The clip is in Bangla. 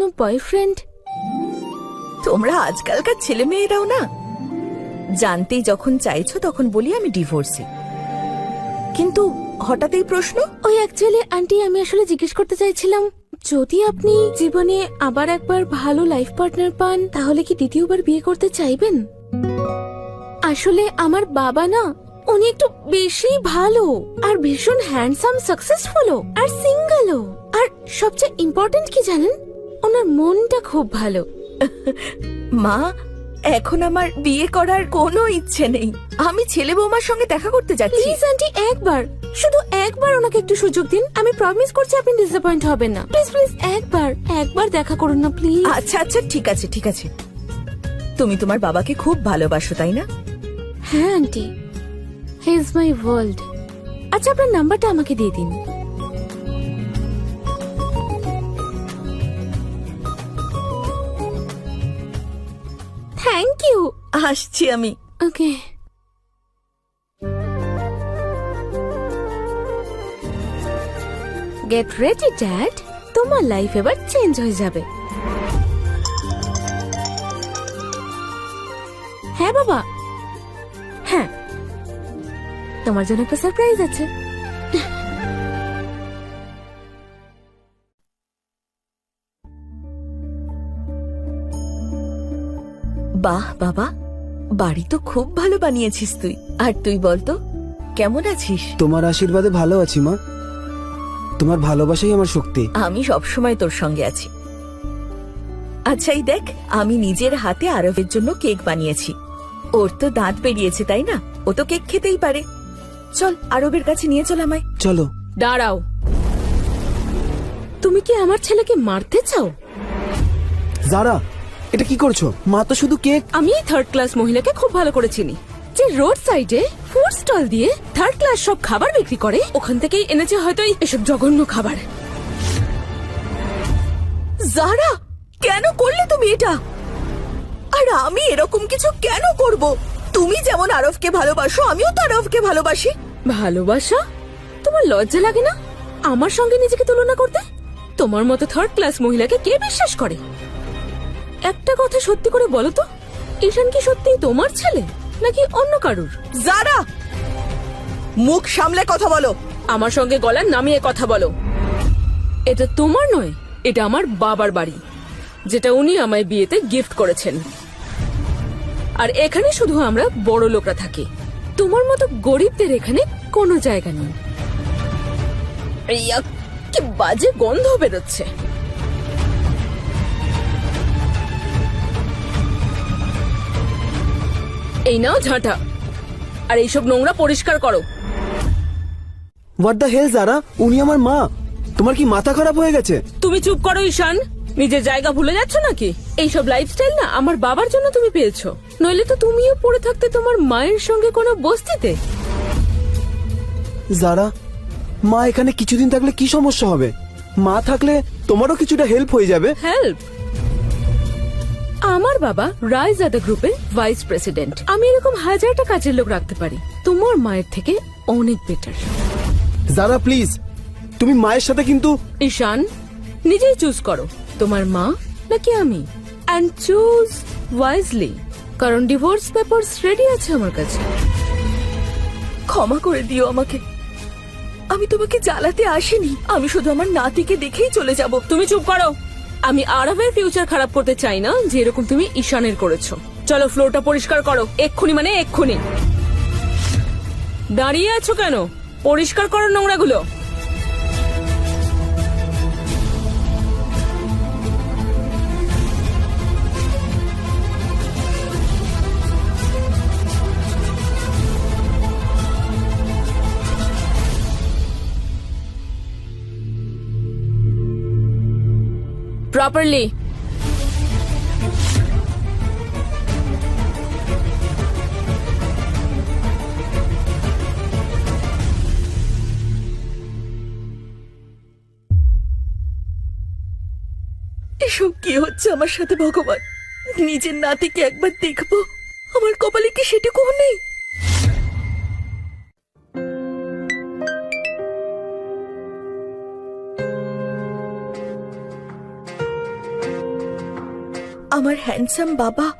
কোনো বয়ফ্রেন্ড? তোমরা আজকালকার ছেলে মেয়েরাও না জানতেই যখন চাইছো তখন বলি আমি ডিভোর্সি, কিন্তু হঠাৎ এই প্রশ্ন। ওই অ্যাকচুয়ালি আন্টি আমি আসলে জিজ্ঞেস করতে চাইছিলাম, যদি আপনি জীবনে আবার একবার ভালো লাইফ পার্টনার পান তাহলে কি দ্বিতীয়বার বিয়ে করতে চাইবেন? আসলে আমার বাবা না উনি একটু বেশি ভালো আর ভীষণ হ্যান্ডসাম, সাকসেসফুলও আর সিঙ্গেলও, আর সবচেয়ে ইম্পর্টেন্ট কি জানেন, ওনার মনটা খুব ভালো। মা, এখন আমার বিয়ে করার কোনো ইচ্ছে নেই। আমি ছেলে বৌমার সঙ্গে দেখা করতে যাচ্ছি। প্লিজ আন্টি একবার, শুধু একবার ওনাকে একটু সুযোগ দিন। আমি প্রমিস করছি আপনি ডিসঅ্যাপয়েন্ট হবেন না। প্লিজ প্লিজ একবার দেখা করুন না প্লিজ। আচ্ছা আচ্ছা, ঠিক আছে ঠিক আছে। তুমি তোমার বাবাকে খুব ভালোবাসো তাই না? হ্যাঁ aunty, he is my world. আচ্ছা আপনার নাম্বারটা আমাকে দিয়ে দিন। Thank you. আসছি আমি। ওকে। গেট রেডি ড্যাড, তোমার লাইফ এবার চেঞ্জ হয়ে যাবে। হ্যাঁ বাবা, হ্যাঁ তোমার জন্য একটা সারপ্রাইজ আছে। বাহ বাবা, বাড়ি তো খুব ভালো বানিয়েছিস তুই। আর তুই বলতো কেমন আছিস? তোমার আশীর্বাদে ভালো আছি মা, তোমার ভালোবাসাই আমার শক্তি। আমি সবসময় তোর সঙ্গে আছি। আচ্ছা এই দেখ, আমি নিজের হাতে আরবের জন্য কেক বানিয়েছি। ওর তো দাঁত বেরিয়েছে তাই না, ও তো কেক খেতেই পারে। চল আরবের কাছে নিয়ে চল আমায়। চলো। দাঁড়াও, তুমি কি আমার ছেলেকে মারতে চাও? যারা, এটা কি করছো? মা তো শুধু কেক। আমি থার্ড ক্লাস মহিলাকে খুব ভালো করে চিনি, যে রোড সাইডে ফুড স্টল দিয়ে থার্ড ক্লাস সব খাবার বিক্রি করে। ওখান থেকেই এনেছে হয়তো এসব জঘন্য খাবার। যারা, কেন করলে তুমি এটা? আর আমি এরকম কিছু কেন করব? তুমি যেমন আরবকে ভালোবাসো, আমিও তো আরবকে ভালোবাসি। ভালোবাসা? তোমার লজ্জা লাগে না আমার সঙ্গে নিজেকে তুলনা করতে? তোমার মতো থার্ড ক্লাস মহিলাকে কে বিশ্বাস করে? একটা কথা সত্যি করে বলো তো, ঈশান কি সত্যি তোমার ছেলে নাকি অন্য কারুর? যারা, মুখ সামলে কথা বলো। আমার সঙ্গে গলা নামিয়ে কথা বলো। এটা তোমার নয়, এটা আমার বাবার বাড়ি, যেটা উনি আমায় বিয়েতে গিফট করেছেন। আর এখানে শুধু আমরা বড় লোকরা থাকি, তোমার মতো গরিবদের এখানে কোনো জায়গা নেই। ইয়াক, কি বাজে গন্ধ বেরোচ্ছে। এই নাও ঝাঁটা, আর এইসব নোংরা পরিষ্কার করো। হোয়াট দ্য হেল যারা, উনি আমার মা। তোমার কি মাথা খারাপ হয়ে গেছে? তুমি চুপ করো ঈশান, নিজের জায়গা ভুলে যাচ্ছ নাকি? এইসব লাইফস্টাইল না আমার বাবার জন্য তুমি পেয়েছো, নইলে তো তুমিও পড়ে থাকতে তোমার মায়ের সঙ্গে কোনো বস্তিতে। যারা, মা এখানে কিছুদিন থাকলে কি সমস্যা হবে? মা থাকলে তোমারও কিছুটা হেল্প হয়ে যাবে। হেল্প? আমার বাবা রায়জাদা গ্রুপের ভাইস প্রেসিডেন্ট। আমি এরকম হাজারটা কাজের লোক রাখতে পারি, তোমার মায়ের থেকে অনেক বেটার। যারা প্লিজ, তুমি মায়ের সাথে কিন্তু। ঈশান, নিজেই চুজ করো, তোমার মা নাকি আমি, এন্ড চুজ ওয়াইজলি, কারণ ডিভোর্স পেপারস রেডি আছে আমার কাছে। ক্ষমা করে দিও আমাকে, আমি তোমাকে জ্বালাতে আসিনি। আমি শুধু আমার নাতিকে দেখেই চলে যাব। তুমি চুপ করো, আমি আরবের ফিউচার খারাপ করতে চাই না যেরকম তুমি ঈশানের করেছো। চলো ফ্লোরটা পরিষ্কার করো, এক্ষুনি, মানে এক্ষুনি। দাঁড়িয়ে আছো কেন? পরিষ্কার করো নোংরাগুলো। Properly. এসব কি হচ্ছে আমার সাথে ভগবান? নিজের নাতিকে একবার দেখবো, আমার কপালে কি সেটুকুও নেই? আমার হ্যান্ডসাম বাবা